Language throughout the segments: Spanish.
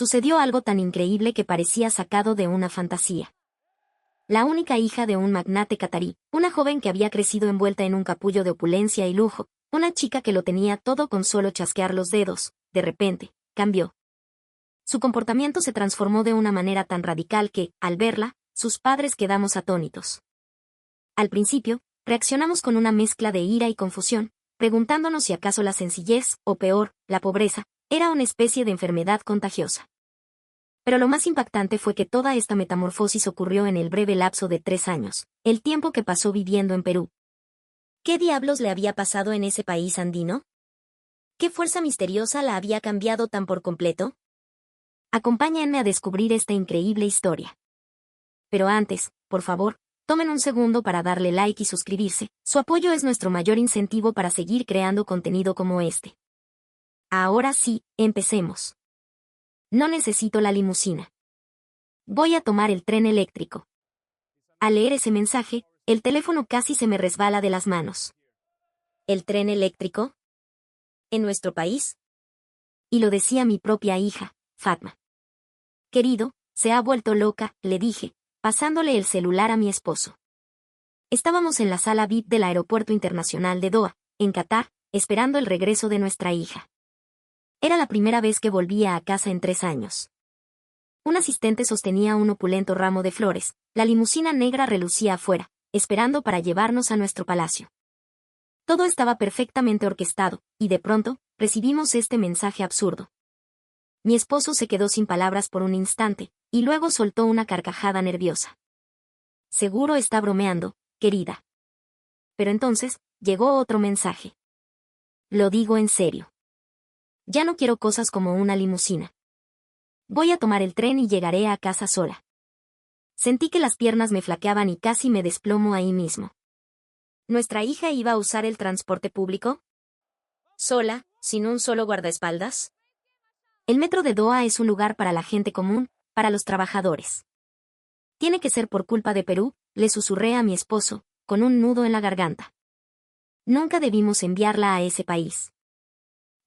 sucedió algo tan increíble que parecía sacado de una fantasía. La única hija de un magnate catarí, una joven que había crecido envuelta en un capullo de opulencia y lujo, una chica que lo tenía todo con solo chasquear los dedos, de repente, cambió. Su comportamiento se transformó de una manera tan radical que, al verla, sus padres quedamos atónitos. Al principio, reaccionamos con una mezcla de ira y confusión, preguntándonos si acaso la sencillez, o peor, la pobreza, era una especie de enfermedad contagiosa. Pero lo más impactante fue que toda esta metamorfosis ocurrió en el breve lapso de 3 años, el tiempo que pasó viviendo en Perú. ¿Qué diablos le había pasado en ese país andino? ¿Qué fuerza misteriosa la había cambiado tan por completo? Acompáñenme a descubrir esta increíble historia. Pero antes, por favor, tomen un segundo para darle like y suscribirse, su apoyo es nuestro mayor incentivo para seguir creando contenido como este. Ahora sí, empecemos. No necesito la limusina. Voy a tomar el tren eléctrico. Al leer ese mensaje, el teléfono casi se me resbala de las manos. ¿El tren eléctrico? ¿En nuestro país? Y lo decía mi propia hija, Fatma. Querido, se ha vuelto loca, le dije, pasándole el celular a mi esposo. Estábamos en la sala VIP del Aeropuerto Internacional de Doha, en Qatar, esperando el regreso de nuestra hija. Era la primera vez que volvía a casa en 3 años. Un asistente sostenía un opulento ramo de flores, la limusina negra relucía afuera, esperando para llevarnos a nuestro palacio. Todo estaba perfectamente orquestado, y de pronto, recibimos este mensaje absurdo. Mi esposo se quedó sin palabras por un instante, y luego soltó una carcajada nerviosa. Seguro está bromeando, querida. Pero entonces, llegó otro mensaje. Lo digo en serio. Ya no quiero cosas como una limusina. Voy a tomar el tren y llegaré a casa sola. Sentí que las piernas me flaqueaban y casi me desplomo ahí mismo. ¿Nuestra hija iba a usar el transporte público? ¿Sola, sin un solo guardaespaldas? El metro de Doha es un lugar para la gente común, para los trabajadores. Tiene que ser por culpa de Perú, le susurré a mi esposo, con un nudo en la garganta. Nunca debimos enviarla a ese país.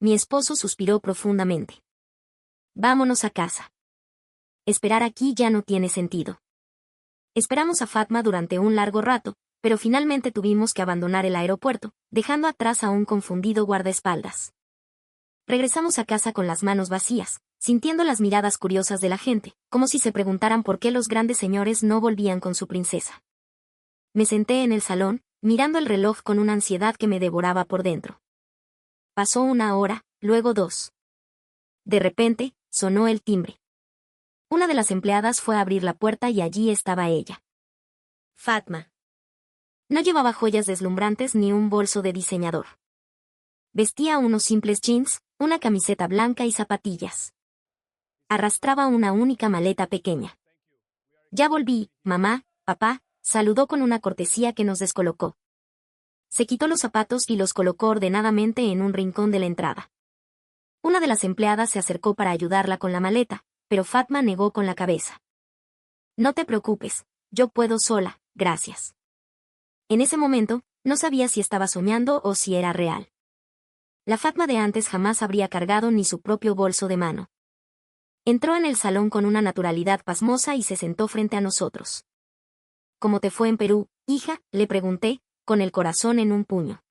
Mi esposo suspiró profundamente. Vámonos a casa. Esperar aquí ya no tiene sentido. Esperamos a Fatma durante un largo rato, pero finalmente tuvimos que abandonar el aeropuerto, dejando atrás a un confundido guardaespaldas. Regresamos a casa con las manos vacías, sintiendo las miradas curiosas de la gente, como si se preguntaran por qué los grandes señores no volvían con su princesa. Me senté en el salón, mirando el reloj con una ansiedad que me devoraba por dentro. Pasó 1 hora, luego 2. De repente, sonó el timbre. Una de las empleadas fue a abrir la puerta y allí estaba ella. Fatma. No llevaba joyas deslumbrantes ni un bolso de diseñador. Vestía unos simples jeans, una camiseta blanca y zapatillas. Arrastraba una única maleta pequeña. Ya volví, mamá, papá, saludó con una cortesía que nos descolocó. Se quitó los zapatos y los colocó ordenadamente en un rincón de la entrada. Una de las empleadas se acercó para ayudarla con la maleta, pero Fatma negó con la cabeza. No te preocupes, yo puedo sola, gracias. En ese momento, no sabía si estaba soñando o si era real. La Fatma de antes jamás habría cargado ni su propio bolso de mano. Entró en el salón con una naturalidad pasmosa y se sentó frente a nosotros. ¿Cómo te fue en Perú, hija?, le pregunté, con el corazón en un puño.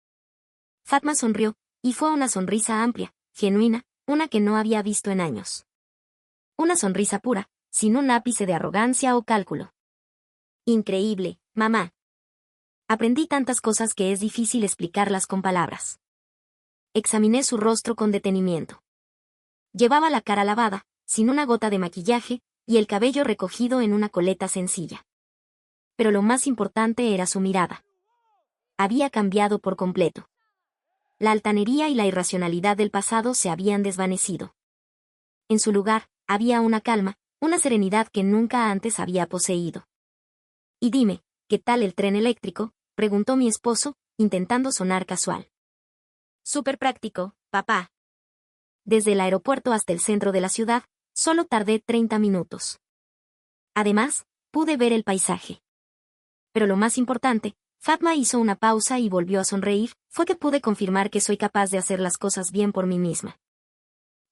Fatma sonrió, y fue una sonrisa amplia, genuina, una que no había visto en años. Una sonrisa pura, sin un ápice de arrogancia o cálculo. Increíble, mamá. Aprendí tantas cosas que es difícil explicarlas con palabras. Examiné su rostro con detenimiento. Llevaba la cara lavada, sin una gota de maquillaje, y el cabello recogido en una coleta sencilla. Pero lo más importante era su mirada. Había cambiado por completo. La altanería y la irracionalidad del pasado se habían desvanecido. En su lugar, había una calma, una serenidad que nunca antes había poseído. Y dime, ¿qué tal el tren eléctrico?, preguntó mi esposo, intentando sonar casual. Súper práctico, papá. Desde el aeropuerto hasta el centro de la ciudad, solo tardé 30 minutos. Además, pude ver el paisaje. Pero lo más importante, Fatma hizo una pausa y volvió a sonreír, fue que pude confirmar que soy capaz de hacer las cosas bien por mí misma.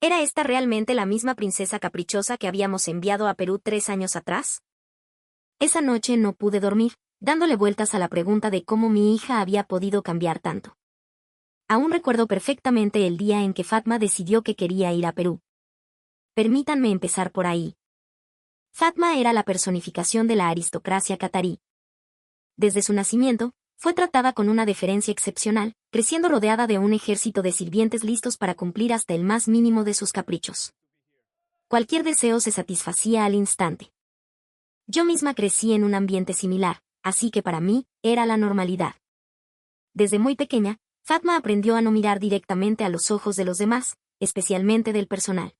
¿Era esta realmente la misma princesa caprichosa que habíamos enviado a Perú 3 años atrás? Esa noche no pude dormir, dándole vueltas a la pregunta de cómo mi hija había podido cambiar tanto. Aún recuerdo perfectamente el día en que Fatma decidió que quería ir a Perú. Permítanme empezar por ahí. Fatma era la personificación de la aristocracia catarí. Desde su nacimiento, fue tratada con una deferencia excepcional, creciendo rodeada de un ejército de sirvientes listos para cumplir hasta el más mínimo de sus caprichos. Cualquier deseo se satisfacía al instante. Yo misma crecí en un ambiente similar, así que para mí, era la normalidad. Desde muy pequeña, Fatma aprendió a no mirar directamente a los ojos de los demás, especialmente del personal.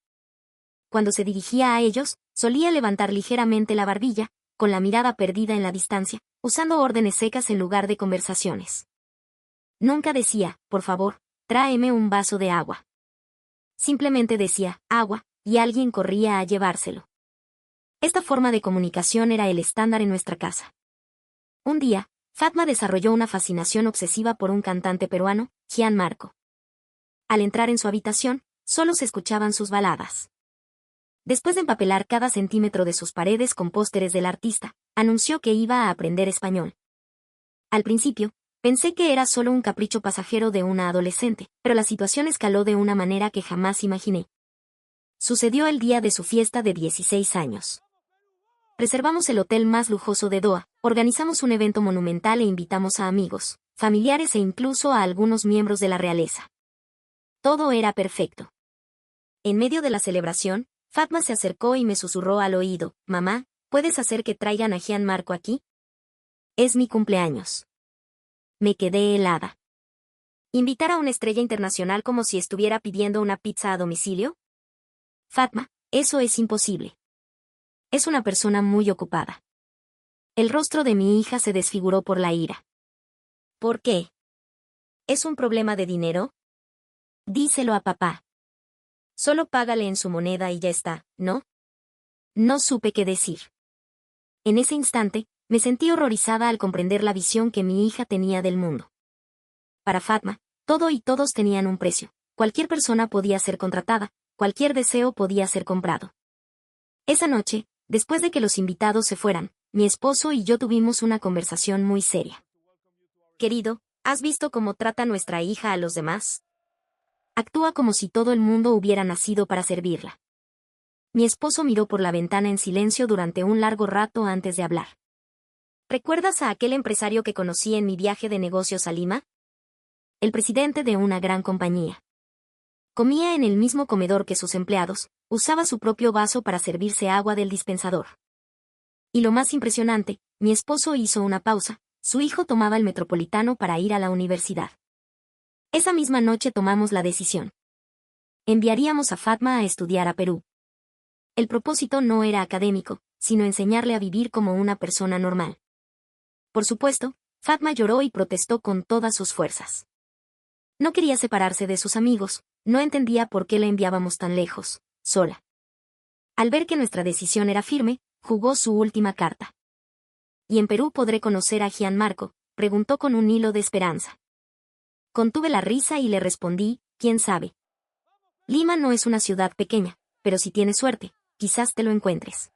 Cuando se dirigía a ellos, solía levantar ligeramente la barbilla, con la mirada perdida en la distancia, usando órdenes secas en lugar de conversaciones. Nunca decía, por favor, tráeme un vaso de agua. Simplemente decía, agua, y alguien corría a llevárselo. Esta forma de comunicación era el estándar en nuestra casa. Un día, Fatma desarrolló una fascinación obsesiva por un cantante peruano, Gianmarco. Al entrar en su habitación, solo se escuchaban sus baladas. Después de empapelar cada centímetro de sus paredes con pósteres del artista, anunció que iba a aprender español. Al principio, pensé que era solo un capricho pasajero de una adolescente, pero la situación escaló de una manera que jamás imaginé. Sucedió el día de su fiesta de 16 años. Reservamos el hotel más lujoso de Doha, organizamos un evento monumental e invitamos a amigos, familiares e incluso a algunos miembros de la realeza. Todo era perfecto. En medio de la celebración, Fatma se acercó y me susurró al oído, «Mamá, ¿puedes hacer que traigan a Gianmarco aquí? Es mi cumpleaños». Me quedé helada. ¿Invitar a una estrella internacional como si estuviera pidiendo una pizza a domicilio? Fatma, eso es imposible. Es una persona muy ocupada. El rostro de mi hija se desfiguró por la ira. ¿Por qué? ¿Es un problema de dinero? Díselo a papá. Solo págale en su moneda y ya está, ¿no? No supe qué decir. En ese instante, me sentí horrorizada al comprender la visión que mi hija tenía del mundo. Para Fatma, todo y todos tenían un precio. Cualquier persona podía ser contratada, cualquier deseo podía ser comprado. Esa noche, después de que los invitados se fueran, mi esposo y yo tuvimos una conversación muy seria. Querido, ¿has visto cómo trata nuestra hija a los demás? Actúa como si todo el mundo hubiera nacido para servirla. Mi esposo miró por la ventana en silencio durante un largo rato antes de hablar. ¿Recuerdas a aquel empresario que conocí en mi viaje de negocios a Lima? El presidente de una gran compañía. Comía en el mismo comedor que sus empleados, usaba su propio vaso para servirse agua del dispensador. Y lo más impresionante, mi esposo hizo una pausa, su hijo tomaba el metropolitano para ir a la universidad. Esa misma noche tomamos la decisión. Enviaríamos a Fatma a estudiar a Perú. El propósito no era académico, sino enseñarle a vivir como una persona normal. Por supuesto, Fatma lloró y protestó con todas sus fuerzas. No quería separarse de sus amigos, no entendía por qué la enviábamos tan lejos, sola. Al ver que nuestra decisión era firme, jugó su última carta. ¿Y en Perú podré conocer a Gianmarco?, preguntó con un hilo de esperanza. Contuve la risa y le respondí, ¿quién sabe? Lima no es una ciudad pequeña, pero si tienes suerte, quizás te lo encuentres.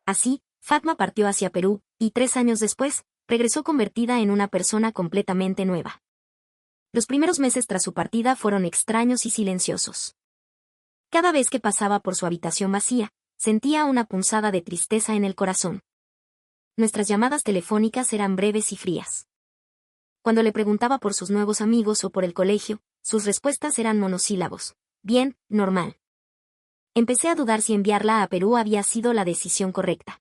Así, Fatma partió hacia Perú, y 3 años después, regresó convertida en una persona completamente nueva. Los primeros meses tras su partida fueron extraños y silenciosos. Cada vez que pasaba por su habitación vacía, sentía una punzada de tristeza en el corazón. Nuestras llamadas telefónicas eran breves y frías. Cuando le preguntaba por sus nuevos amigos o por el colegio, sus respuestas eran monosílabos. Bien, normal. Empecé a dudar si enviarla a Perú había sido la decisión correcta.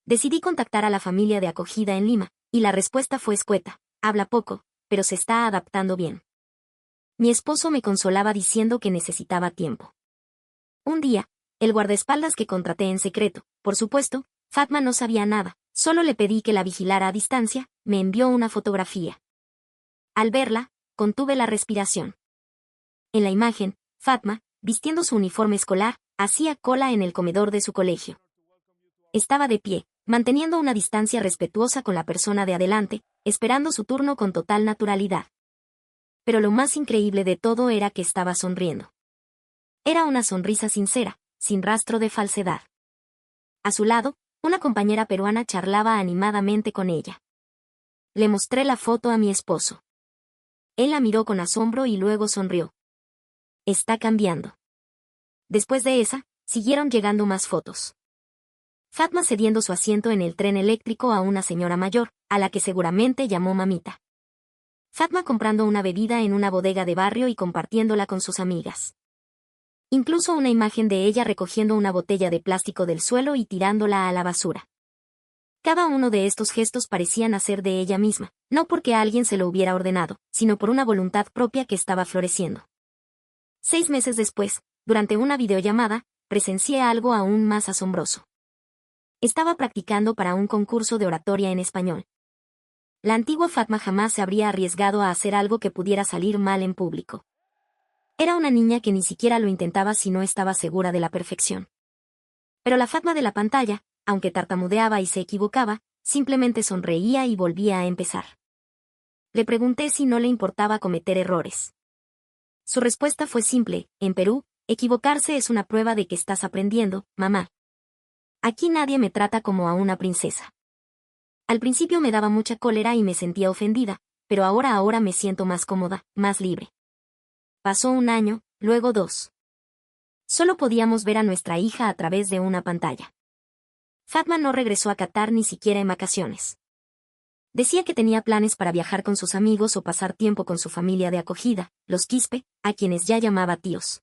Decidí contactar a la familia de acogida en Lima, y la respuesta fue escueta: habla poco, pero se está adaptando bien. Mi esposo me consolaba diciendo que necesitaba tiempo. Un día, el guardaespaldas que contraté en secreto, por supuesto, Fatma no sabía nada, solo le pedí que la vigilara a distancia, me envió una fotografía. Al verla, contuve la respiración. En la imagen, Fatma, vistiendo su uniforme escolar, hacía cola en el comedor de su colegio. Estaba de pie, manteniendo una distancia respetuosa con la persona de adelante, esperando su turno con total naturalidad. Pero lo más increíble de todo era que estaba sonriendo. Era una sonrisa sincera, sin rastro de falsedad. A su lado, una compañera peruana charlaba animadamente con ella. Le mostré la foto a mi esposo. Él la miró con asombro y luego sonrió. Está cambiando. Después de esa, siguieron llegando más fotos. Fatma cediendo su asiento en el tren eléctrico a una señora mayor, a la que seguramente llamó mamita. Fatma comprando una bebida en una bodega de barrio y compartiéndola con sus amigas. Incluso una imagen de ella recogiendo una botella de plástico del suelo y tirándola a la basura. Cada uno de estos gestos parecía nacer de ella misma, no porque alguien se lo hubiera ordenado, sino por una voluntad propia que estaba floreciendo. 6 meses después, durante una videollamada, presencié algo aún más asombroso. Estaba practicando para un concurso de oratoria en español. La antigua Fatma jamás se habría arriesgado a hacer algo que pudiera salir mal en público. Era una niña que ni siquiera lo intentaba si no estaba segura de la perfección. Pero la Fatma de la pantalla, aunque tartamudeaba y se equivocaba, simplemente sonreía y volvía a empezar. Le pregunté si no le importaba cometer errores. Su respuesta fue simple: en Perú, equivocarse es una prueba de que estás aprendiendo, mamá. Aquí nadie me trata como a una princesa. Al principio me daba mucha cólera y me sentía ofendida, pero ahora me siento más cómoda, más libre. Pasó un año, luego 2. Solo podíamos ver a nuestra hija a través de una pantalla. Fatma no regresó a Qatar ni siquiera en vacaciones. Decía que tenía planes para viajar con sus amigos o pasar tiempo con su familia de acogida, los Quispe, a quienes ya llamaba tíos.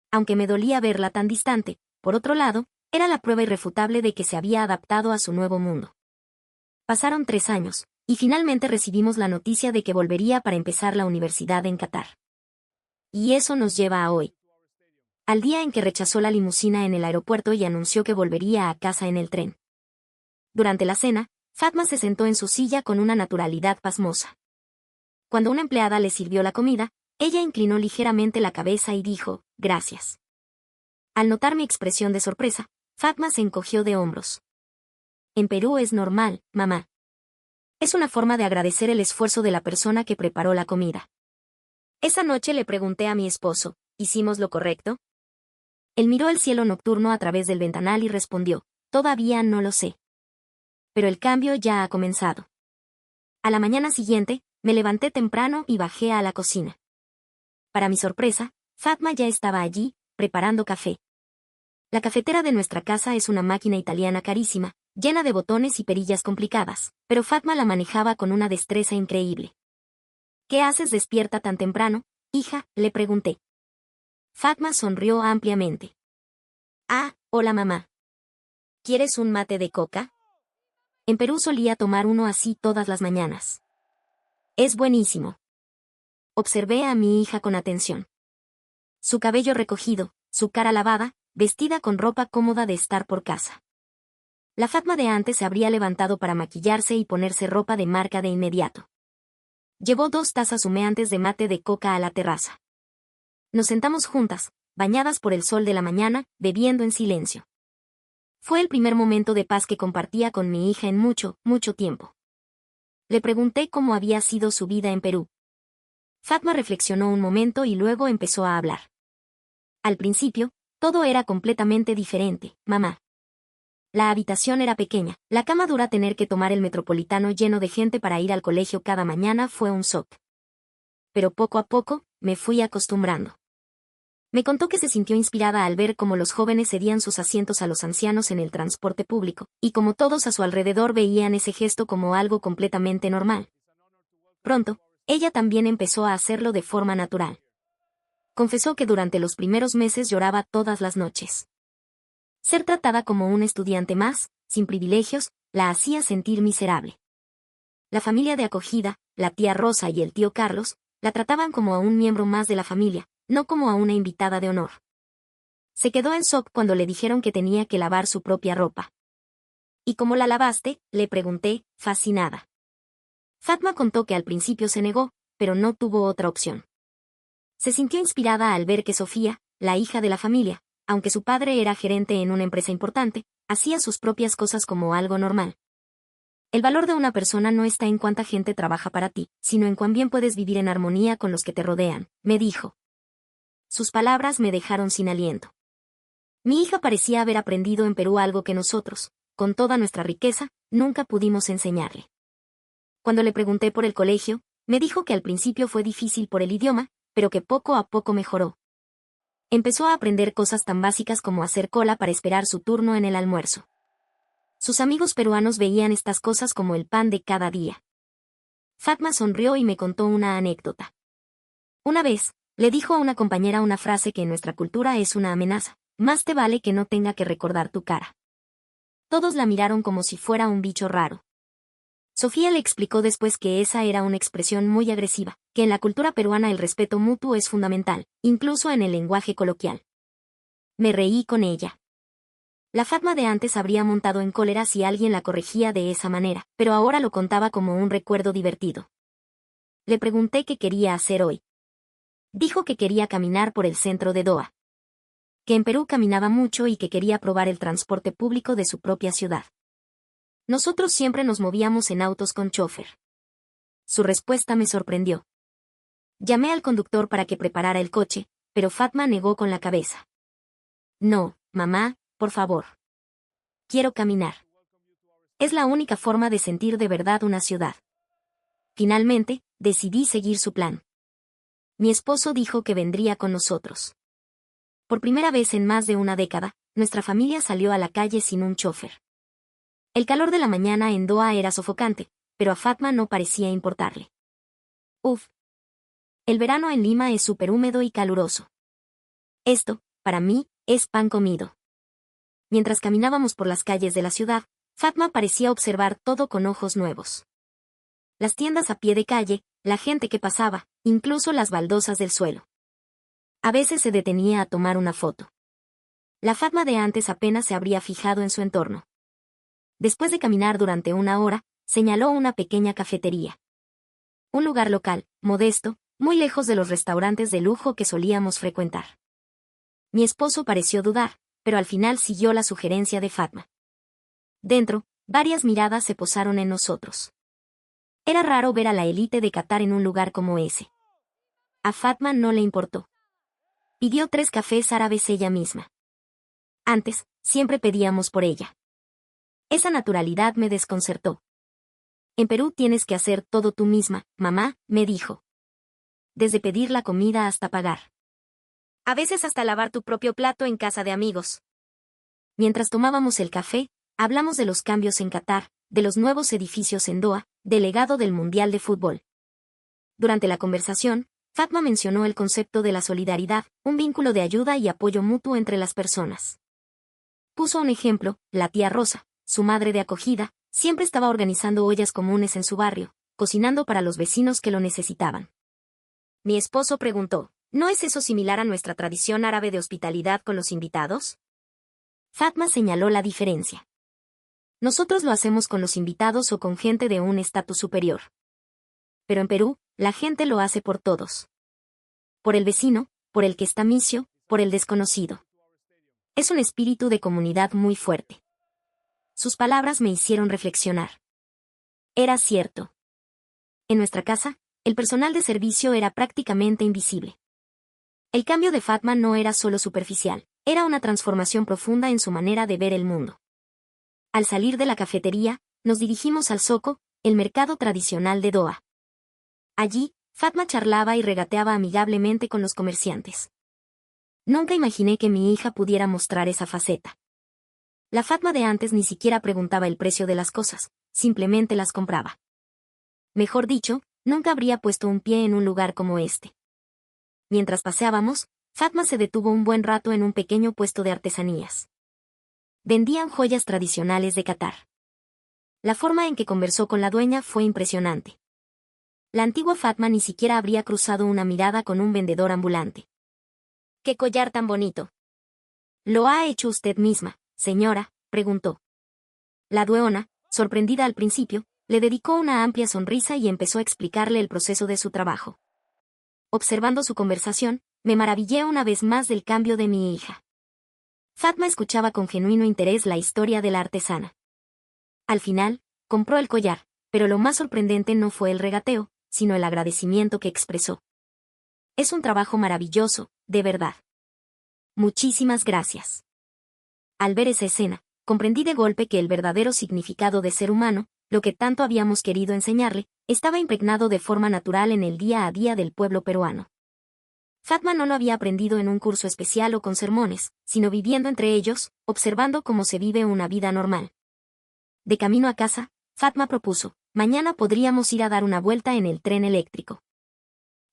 Aunque me dolía verla tan distante, por otro lado, era la prueba irrefutable de que se había adaptado a su nuevo mundo. Pasaron 3 años, y finalmente recibimos la noticia de que volvería para empezar la universidad en Qatar. Y eso nos lleva a hoy. Al día en que rechazó la limusina en el aeropuerto y anunció que volvería a casa en el tren. Durante la cena, Fatma se sentó en su silla con una naturalidad pasmosa. Cuando una empleada le sirvió la comida, ella inclinó ligeramente la cabeza y dijo, gracias. Al notar mi expresión de sorpresa, Fatma se encogió de hombros. En Perú es normal, mamá. Es una forma de agradecer el esfuerzo de la persona que preparó la comida. Esa noche le pregunté a mi esposo, ¿hicimos lo correcto? Él miró el cielo nocturno a través del ventanal y respondió, todavía no lo sé. Pero el cambio ya ha comenzado. A la mañana siguiente, me levanté temprano y bajé a la cocina. Para mi sorpresa, Fatma ya estaba allí, preparando café. La cafetera de nuestra casa es una máquina italiana carísima, llena de botones y perillas complicadas, pero Fatma la manejaba con una destreza increíble. ¿Qué haces despierta tan temprano, hija?, le pregunté. Fatma sonrió ampliamente. Ah, hola mamá. ¿Quieres un mate de coca? En Perú solía tomar uno así todas las mañanas. Es buenísimo. Observé a mi hija con atención. Su cabello recogido, su cara lavada, vestida con ropa cómoda de estar por casa. La Fatma de antes se habría levantado para maquillarse y ponerse ropa de marca de inmediato. Llevó 2 tazas humeantes de mate de coca a la terraza. Nos sentamos juntas, bañadas por el sol de la mañana, bebiendo en silencio. Fue el primer momento de paz que compartía con mi hija en mucho, mucho tiempo. Le pregunté cómo había sido su vida en Perú. Fatma reflexionó un momento y luego empezó a hablar. Al principio, todo era completamente diferente, mamá. La habitación era pequeña, la cama dura, tener que tomar el metropolitano lleno de gente para ir al colegio cada mañana fue un shock. Pero poco a poco, me fui acostumbrando. Me contó que se sintió inspirada al ver cómo los jóvenes cedían sus asientos a los ancianos en el transporte público, y cómo todos a su alrededor veían ese gesto como algo completamente normal. Pronto, ella también empezó a hacerlo de forma natural. Confesó que durante los primeros meses lloraba todas las noches. Ser tratada como un estudiante más, sin privilegios, la hacía sentir miserable. La familia de acogida, la tía Rosa y el tío Carlos, la trataban como a un miembro más de la familia, no como a una invitada de honor. Se quedó en shock cuando le dijeron que tenía que lavar su propia ropa. ¿Y cómo la lavaste?, le pregunté, fascinada. Fatma contó que al principio se negó, pero no tuvo otra opción. Se sintió inspirada al ver que Sofía, la hija de la familia, aunque su padre era gerente en una empresa importante, hacía sus propias cosas como algo normal. El valor de una persona no está en cuánta gente trabaja para ti, sino en cuán bien puedes vivir en armonía con los que te rodean, me dijo. Sus palabras me dejaron sin aliento. Mi hija parecía haber aprendido en Perú algo que nosotros, con toda nuestra riqueza, nunca pudimos enseñarle. Cuando le pregunté por el colegio, me dijo que al principio fue difícil por el idioma, pero que poco a poco mejoró. Empezó a aprender cosas tan básicas como hacer cola para esperar su turno en el almuerzo. Sus amigos peruanos veían estas cosas como el pan de cada día. Fatma sonrió y me contó una anécdota. Una vez, le dijo a una compañera una frase que en nuestra cultura es una amenaza: más te vale que no tenga que recordar tu cara. Todos la miraron como si fuera un bicho raro. Sofía le explicó después que esa era una expresión muy agresiva, que en la cultura peruana el respeto mutuo es fundamental, incluso en el lenguaje coloquial. Me reí con ella. La Fatma de antes habría montado en cólera si alguien la corregía de esa manera, pero ahora lo contaba como un recuerdo divertido. Le pregunté qué quería hacer hoy. Dijo que quería caminar por el centro de Doha. Que en Perú caminaba mucho y que quería probar el transporte público de su propia ciudad. Nosotros siempre nos movíamos en autos con chofer. Su respuesta me sorprendió. Llamé al conductor para que preparara el coche, pero Fatma negó con la cabeza. No, mamá, por favor. Quiero caminar. Es la única forma de sentir de verdad una ciudad. Finalmente, decidí seguir su plan. Mi esposo dijo que vendría con nosotros. Por primera vez en más de una década, nuestra familia salió a la calle sin un chofer. El calor de la mañana en Doha era sofocante, pero a Fatma no parecía importarle. Uf. El verano en Lima es súper húmedo y caluroso. Esto, para mí, es pan comido. Mientras caminábamos por las calles de la ciudad, Fatma parecía observar todo con ojos nuevos. Las tiendas a pie de calle, la gente que pasaba, incluso las baldosas del suelo. A veces se detenía a tomar una foto. La Fatma de antes apenas se habría fijado en su entorno. Después de caminar durante una hora, señaló una pequeña cafetería. Un lugar local, modesto, muy lejos de los restaurantes de lujo que solíamos frecuentar. Mi esposo pareció dudar, pero al final siguió la sugerencia de Fatma. Dentro, varias miradas se posaron en nosotros. Era raro ver a la élite de Qatar en un lugar como ese. A Fatma no le importó. Pidió 3 cafés árabes ella misma. Antes, siempre pedíamos por ella. Esa naturalidad me desconcertó. En Perú tienes que hacer todo tú misma, mamá, me dijo. Desde pedir la comida hasta pagar. A veces hasta lavar tu propio plato en casa de amigos. Mientras tomábamos el café, hablamos de los cambios en Qatar, de los nuevos edificios en Doha, del legado del Mundial de Fútbol. Durante la conversación, Fatma mencionó el concepto de la solidaridad, un vínculo de ayuda y apoyo mutuo entre las personas. Puso un ejemplo: la tía Rosa, su madre de acogida, siempre estaba organizando ollas comunes en su barrio, cocinando para los vecinos que lo necesitaban. Mi esposo preguntó: ¿no es eso similar a nuestra tradición árabe de hospitalidad con los invitados? Fatma señaló la diferencia. Nosotros lo hacemos con los invitados o con gente de un estatus superior. Pero en Perú, la gente lo hace por todos. Por el vecino, por el que está misio, por el desconocido. Es un espíritu de comunidad muy fuerte. Sus palabras me hicieron reflexionar. Era cierto. En nuestra casa, el personal de servicio era prácticamente invisible. El cambio de Fatma no era solo superficial, era una transformación profunda en su manera de ver el mundo. Al salir de la cafetería, nos dirigimos al Zoco, el mercado tradicional de Doha. Allí, Fatma charlaba y regateaba amigablemente con los comerciantes. Nunca imaginé que mi hija pudiera mostrar esa faceta. La Fatma de antes ni siquiera preguntaba el precio de las cosas, simplemente las compraba. Mejor dicho, nunca habría puesto un pie en un lugar como este. Mientras paseábamos, Fatma se detuvo un buen rato en un pequeño puesto de artesanías. Vendían joyas tradicionales de Qatar. La forma en que conversó con la dueña fue impresionante. La antigua Fatma ni siquiera habría cruzado una mirada con un vendedor ambulante. ¡Qué collar tan bonito! ¿Lo ha hecho usted misma, señora?, preguntó. La dueña, sorprendida al principio, le dedicó una amplia sonrisa y empezó a explicarle el proceso de su trabajo. Observando su conversación, me maravillé una vez más del cambio de mi hija. Fatma escuchaba con genuino interés la historia de la artesana. Al final, compró el collar, pero lo más sorprendente no fue el regateo, sino el agradecimiento que expresó. Es un trabajo maravilloso, de verdad. Muchísimas gracias. Al ver esa escena, comprendí de golpe que el verdadero significado de ser humano, lo que tanto habíamos querido enseñarle, estaba impregnado de forma natural en el día a día del pueblo peruano. Fatma no lo había aprendido en un curso especial o con sermones, sino viviendo entre ellos, observando cómo se vive una vida normal. De camino a casa, Fatma propuso, mañana podríamos ir a dar una vuelta en el tren eléctrico.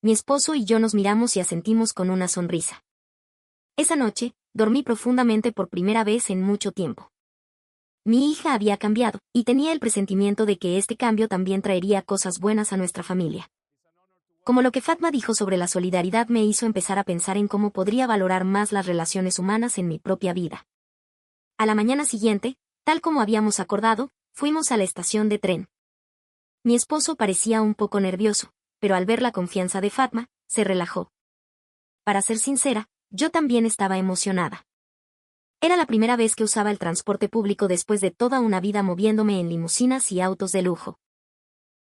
Mi esposo y yo nos miramos y asentimos con una sonrisa. Esa noche, dormí profundamente por primera vez en mucho tiempo. Mi hija había cambiado, y tenía el presentimiento de que este cambio también traería cosas buenas a nuestra familia. Como lo que Fatma dijo sobre la solidaridad me hizo empezar a pensar en cómo podría valorar más las relaciones humanas en mi propia vida. A la mañana siguiente, tal como habíamos acordado, fuimos a la estación de tren. Mi esposo parecía un poco nervioso, pero al ver la confianza de Fatma, se relajó. Para ser sincera, yo también estaba emocionada. Era la primera vez que usaba el transporte público después de toda una vida moviéndome en limusinas y autos de lujo.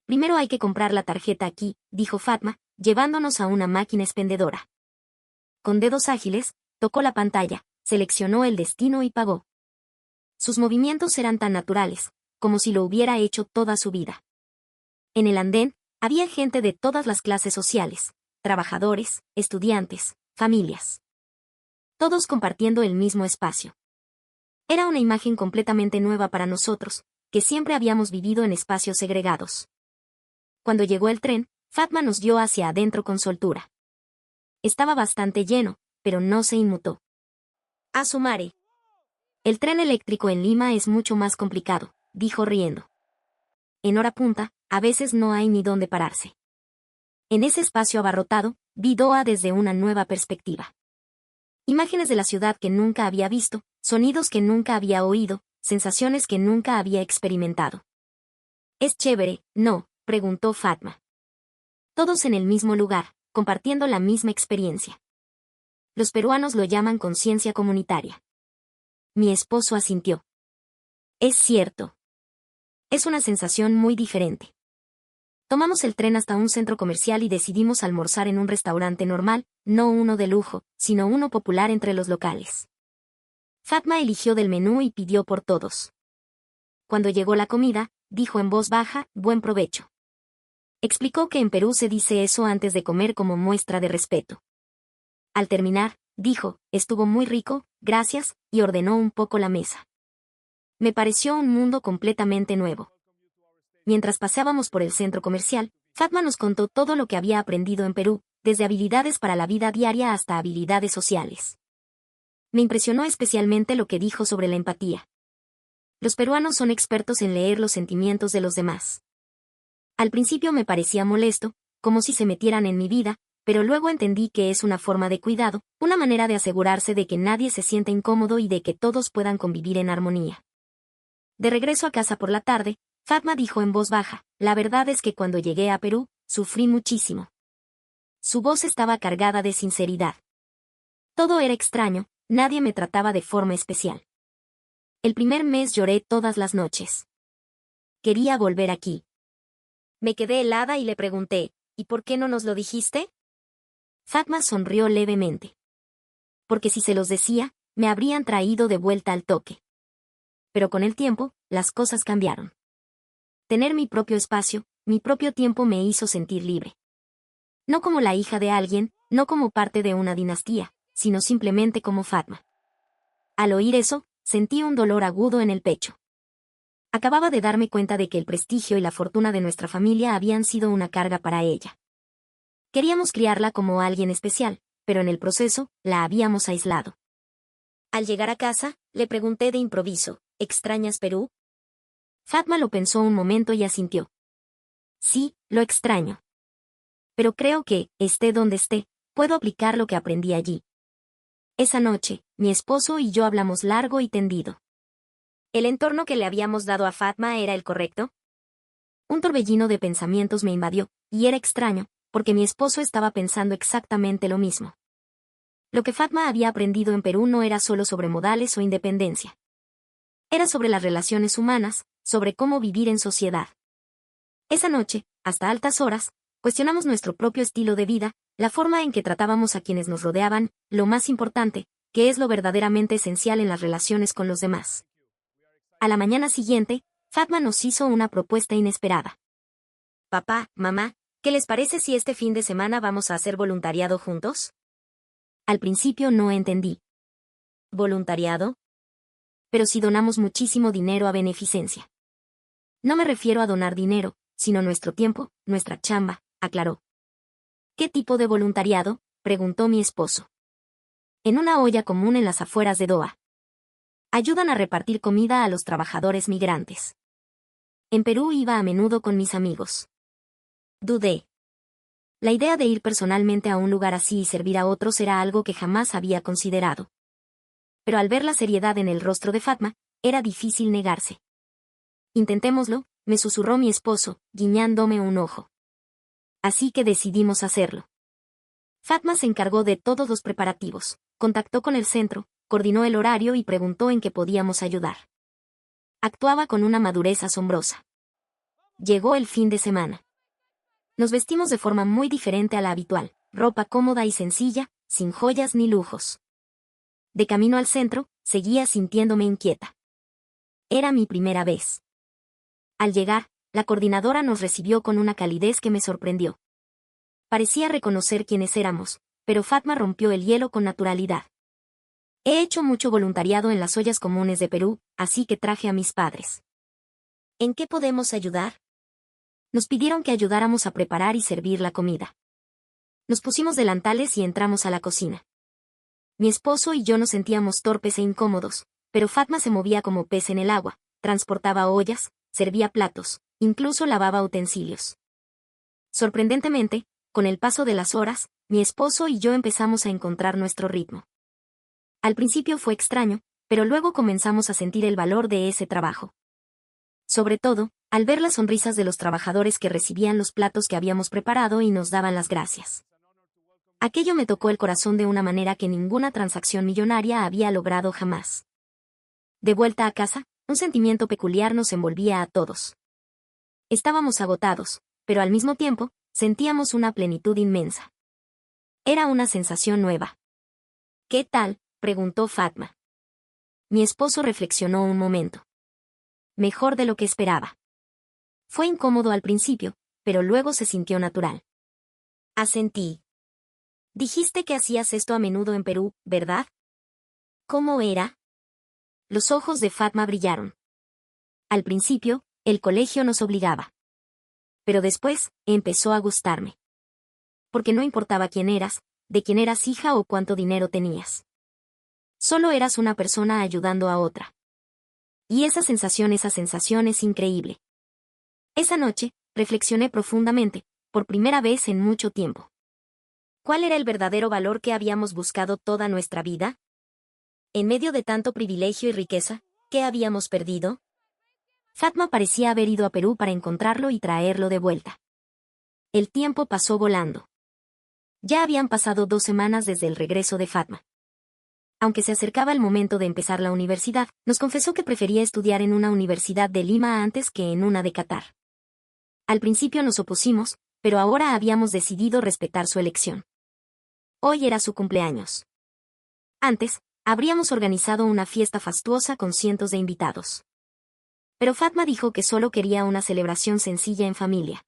Primero hay que comprar la tarjeta aquí, dijo Fatma, llevándonos a una máquina expendedora. Con dedos ágiles, tocó la pantalla, seleccionó el destino y pagó. Sus movimientos eran tan naturales, como si lo hubiera hecho toda su vida. En el andén, había gente de todas las clases sociales, trabajadores, estudiantes, familias. Todos compartiendo el mismo espacio. Era una imagen completamente nueva para nosotros, que siempre habíamos vivido en espacios segregados. Cuando llegó el tren, Fatma nos dio hacia adentro con soltura. Estaba bastante lleno, pero no se inmutó. A su madre. El tren eléctrico en Lima es mucho más complicado, dijo riendo. En hora punta, a veces no hay ni dónde pararse. En ese espacio abarrotado, vi Doha desde una nueva perspectiva. Imágenes de la ciudad que nunca había visto, sonidos que nunca había oído, sensaciones que nunca había experimentado. ¿Es chévere, no?, preguntó Fatma. Todos en el mismo lugar, compartiendo la misma experiencia. Los peruanos lo llaman conciencia comunitaria. Mi esposo asintió. Es cierto. Es una sensación muy diferente. Tomamos el tren hasta un centro comercial y decidimos almorzar en un restaurante normal, no uno de lujo, sino uno popular entre los locales. Fatma eligió del menú y pidió por todos. Cuando llegó la comida, dijo en voz baja, buen provecho. Explicó que en Perú se dice eso antes de comer como muestra de respeto. Al terminar, dijo, estuvo muy rico, gracias, y ordenó un poco la mesa. Me pareció un mundo completamente nuevo. Mientras paseábamos por el centro comercial, Fatma nos contó todo lo que había aprendido en Perú, desde habilidades para la vida diaria hasta habilidades sociales. Me impresionó especialmente lo que dijo sobre la empatía. Los peruanos son expertos en leer los sentimientos de los demás. Al principio me parecía molesto, como si se metieran en mi vida, pero luego entendí que es una forma de cuidado, una manera de asegurarse de que nadie se sienta incómodo y de que todos puedan convivir en armonía. De regreso a casa por la tarde, Fatma dijo en voz baja, la verdad es que cuando llegué a Perú, sufrí muchísimo. Su voz estaba cargada de sinceridad. Todo era extraño, nadie me trataba de forma especial. El primer mes lloré todas las noches. Quería volver aquí. Me quedé helada y le pregunté, ¿y por qué no nos lo dijiste? Fatma sonrió levemente. Porque si se los decía, me habrían traído de vuelta al toque. Pero con el tiempo, las cosas cambiaron. Tener mi propio espacio, mi propio tiempo me hizo sentir libre. No como la hija de alguien, no como parte de una dinastía, sino simplemente como Fatma. Al oír eso, sentí un dolor agudo en el pecho. Acababa de darme cuenta de que el prestigio y la fortuna de nuestra familia habían sido una carga para ella. Queríamos criarla como alguien especial, pero en el proceso, la habíamos aislado. Al llegar a casa, le pregunté de improviso, ¿extrañas Perú? Fatma lo pensó un momento y asintió. Sí, lo extraño. Pero creo que, esté donde esté, puedo aplicar lo que aprendí allí. Esa noche, mi esposo y yo hablamos largo y tendido. ¿El entorno que le habíamos dado a Fatma era el correcto? Un torbellino de pensamientos me invadió, y era extraño, porque mi esposo estaba pensando exactamente lo mismo. Lo que Fatma había aprendido en Perú no era solo sobre modales o independencia. Era sobre las relaciones humanas, sobre cómo vivir en sociedad. Esa noche, hasta altas horas, cuestionamos nuestro propio estilo de vida, la forma en que tratábamos a quienes nos rodeaban, lo más importante, que es lo verdaderamente esencial en las relaciones con los demás. A la mañana siguiente, Fatma nos hizo una propuesta inesperada. Papá, mamá, ¿qué les parece si este fin de semana vamos a hacer voluntariado juntos? Al principio no entendí. ¿Voluntariado? Pero si donamos muchísimo dinero a beneficencia. No me refiero a donar dinero, sino nuestro tiempo, nuestra chamba, aclaró. ¿Qué tipo de voluntariado?, preguntó mi esposo. En una olla común en las afueras de Doha. Ayudan a repartir comida a los trabajadores migrantes. En Perú iba a menudo con mis amigos. Dudé. La idea de ir personalmente a un lugar así y servir a otros era algo que jamás había considerado. Pero al ver la seriedad en el rostro de Fatma, era difícil negarse. Intentémoslo, me susurró mi esposo, guiñándome un ojo. Así que decidimos hacerlo. Fatma se encargó de todos los preparativos, contactó con el centro, coordinó el horario y preguntó en qué podíamos ayudar. Actuaba con una madurez asombrosa. Llegó el fin de semana. Nos vestimos de forma muy diferente a la habitual, ropa cómoda y sencilla, sin joyas ni lujos. De camino al centro, seguía sintiéndome inquieta. Era mi primera vez. Al llegar, la coordinadora nos recibió con una calidez que me sorprendió. Parecía reconocer quiénes éramos, pero Fatma rompió el hielo con naturalidad. He hecho mucho voluntariado en las ollas comunes de Perú, así que traje a mis padres. ¿En qué podemos ayudar? Nos pidieron que ayudáramos a preparar y servir la comida. Nos pusimos delantales y entramos a la cocina. Mi esposo y yo nos sentíamos torpes e incómodos, pero Fatma se movía como pez en el agua, transportaba ollas, servía platos, incluso lavaba utensilios. Sorprendentemente, con el paso de las horas, mi esposo y yo empezamos a encontrar nuestro ritmo. Al principio fue extraño, pero luego comenzamos a sentir el valor de ese trabajo. Sobre todo, al ver las sonrisas de los trabajadores que recibían los platos que habíamos preparado y nos daban las gracias. Aquello me tocó el corazón de una manera que ninguna transacción millonaria había logrado jamás. De vuelta a casa, un sentimiento peculiar nos envolvía a todos. Estábamos agotados, pero al mismo tiempo, sentíamos una plenitud inmensa. Era una sensación nueva. ¿Qué tal?, preguntó Fatma. Mi esposo reflexionó un momento. Mejor de lo que esperaba. Fue incómodo al principio, pero luego se sintió natural. Asentí. Dijiste que hacías esto a menudo en Perú, ¿verdad? ¿Cómo era? Los ojos de Fatma brillaron. Al principio, el colegio nos obligaba. Pero después, empezó a gustarme. Porque no importaba quién eras, de quién eras hija o cuánto dinero tenías. Solo eras una persona ayudando a otra. Y esa sensación es increíble. Esa noche, reflexioné profundamente, por primera vez en mucho tiempo. ¿Cuál era el verdadero valor que habíamos buscado toda nuestra vida? En medio de tanto privilegio y riqueza, ¿qué habíamos perdido? Fatma parecía haber ido a Perú para encontrarlo y traerlo de vuelta. El tiempo pasó volando. Ya habían pasado 2 semanas desde el regreso de Fatma. Aunque se acercaba el momento de empezar la universidad, nos confesó que prefería estudiar en una universidad de Lima antes que en una de Qatar. Al principio nos opusimos, pero ahora habíamos decidido respetar su elección. Hoy era su cumpleaños. Antes, habríamos organizado una fiesta fastuosa con cientos de invitados. Pero Fatma dijo que solo quería una celebración sencilla en familia.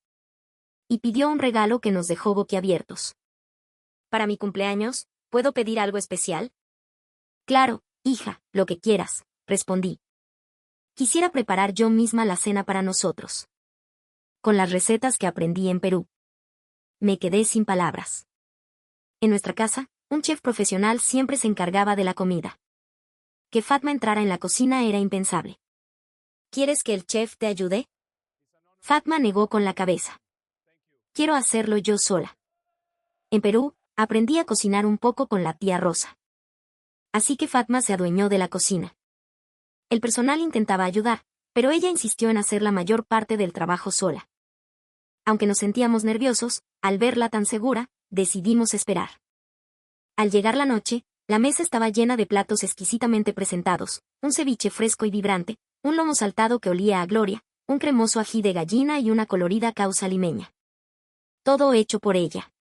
Y pidió un regalo que nos dejó boquiabiertos. ¿Para mi cumpleaños, puedo pedir algo especial? Claro, hija, lo que quieras, respondí. Quisiera preparar yo misma la cena para nosotros. Con las recetas que aprendí en Perú. Me quedé sin palabras. En nuestra casa, un chef profesional siempre se encargaba de la comida. Que Fatma entrara en la cocina era impensable. ¿Quieres que el chef te ayude? Fatma negó con la cabeza. Quiero hacerlo yo sola. En Perú, aprendí a cocinar un poco con la tía Rosa. Así que Fatma se adueñó de la cocina. El personal intentaba ayudar, pero ella insistió en hacer la mayor parte del trabajo sola. Aunque nos sentíamos nerviosos, al verla tan segura, decidimos esperar. Al llegar la noche, la mesa estaba llena de platos exquisitamente presentados, un ceviche fresco y vibrante, un lomo saltado que olía a gloria, un cremoso ají de gallina y una colorida causa limeña. Todo hecho por ella.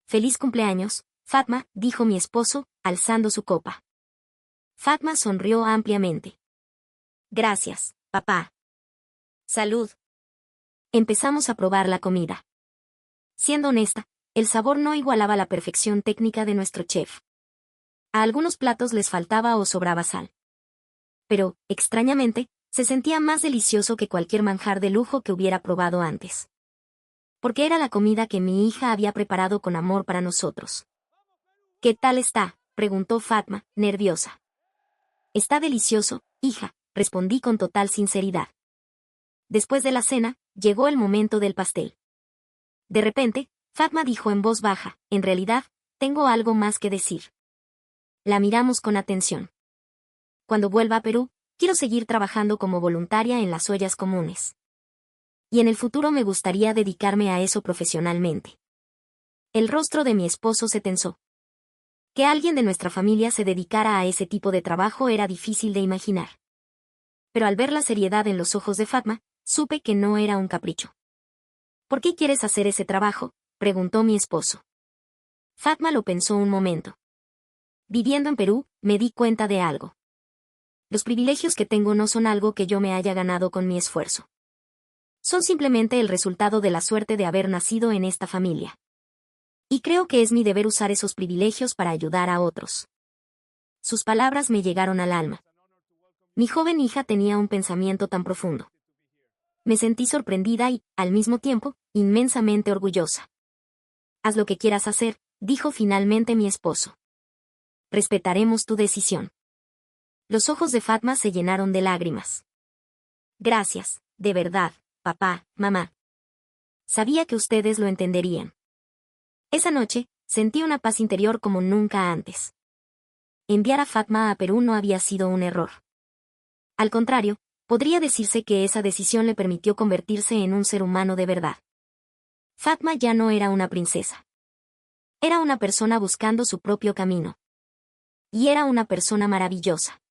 Feliz cumpleaños, Fatma, dijo mi esposo, alzando su copa. Fatma sonrió ampliamente. Gracias, papá. Salud. Empezamos a probar la comida. Siendo honesta, el sabor no igualaba la perfección técnica de nuestro chef. A algunos platos les faltaba o sobraba sal. Pero, extrañamente, se sentía más delicioso que cualquier manjar de lujo que hubiera probado antes. Porque era la comida que mi hija había preparado con amor para nosotros. ¿Qué tal está?, preguntó Fatma, nerviosa. Está delicioso, hija, respondí con total sinceridad. Después de la cena, llegó el momento del pastel. De repente, Fatma dijo en voz baja, en realidad, tengo algo más que decir. La miramos con atención. Cuando vuelva a Perú, quiero seguir trabajando como voluntaria en las ollas comunes. Y en el futuro me gustaría dedicarme a eso profesionalmente. El rostro de mi esposo se tensó. Que alguien de nuestra familia se dedicara a ese tipo de trabajo era difícil de imaginar. Pero al ver la seriedad en los ojos de Fatma, supe que no era un capricho. ¿Por qué quieres hacer ese trabajo?, preguntó mi esposo. Fatma lo pensó un momento. Viviendo en Perú, me di cuenta de algo. Los privilegios que tengo no son algo que yo me haya ganado con mi esfuerzo. Son simplemente el resultado de la suerte de haber nacido en esta familia. Y creo que es mi deber usar esos privilegios para ayudar a otros. Sus palabras me llegaron al alma. Mi joven hija tenía un pensamiento tan profundo. Me sentí sorprendida y, al mismo tiempo, inmensamente orgullosa. Haz lo que quieras hacer, dijo finalmente mi esposo. Respetaremos tu decisión. Los ojos de Fatma se llenaron de lágrimas. Gracias, de verdad, papá, mamá. Sabía que ustedes lo entenderían. Esa noche, sentí una paz interior como nunca antes. Enviar a Fatma a Perú no había sido un error. Al contrario, podría decirse que esa decisión le permitió convertirse en un ser humano de verdad. Fatma ya no era una princesa. Era una persona buscando su propio camino. Y era una persona maravillosa.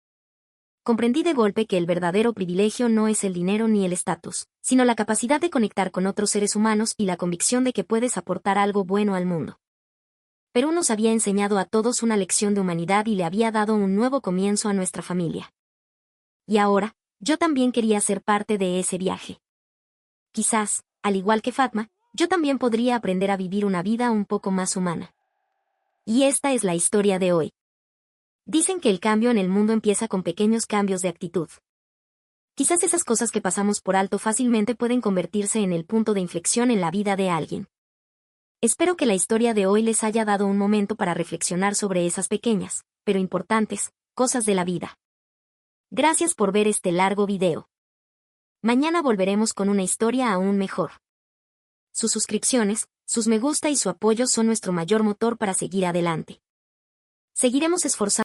Comprendí de golpe que el verdadero privilegio no es el dinero ni el estatus, sino la capacidad de conectar con otros seres humanos y la convicción de que puedes aportar algo bueno al mundo. Perú nos había enseñado a todos una lección de humanidad y le había dado un nuevo comienzo a nuestra familia. Y ahora, yo también quería ser parte de ese viaje. Quizás, al igual que Fatma, yo también podría aprender a vivir una vida un poco más humana. Y esta es la historia de hoy. Dicen que el cambio en el mundo empieza con pequeños cambios de actitud. Quizás esas cosas que pasamos por alto fácilmente pueden convertirse en el punto de inflexión en la vida de alguien. Espero que la historia de hoy les haya dado un momento para reflexionar sobre esas pequeñas, pero importantes, cosas de la vida. Gracias por ver este largo video. Mañana volveremos con una historia aún mejor. Sus suscripciones, sus me gusta y su apoyo son nuestro mayor motor para seguir adelante. Seguiremos esforzándonos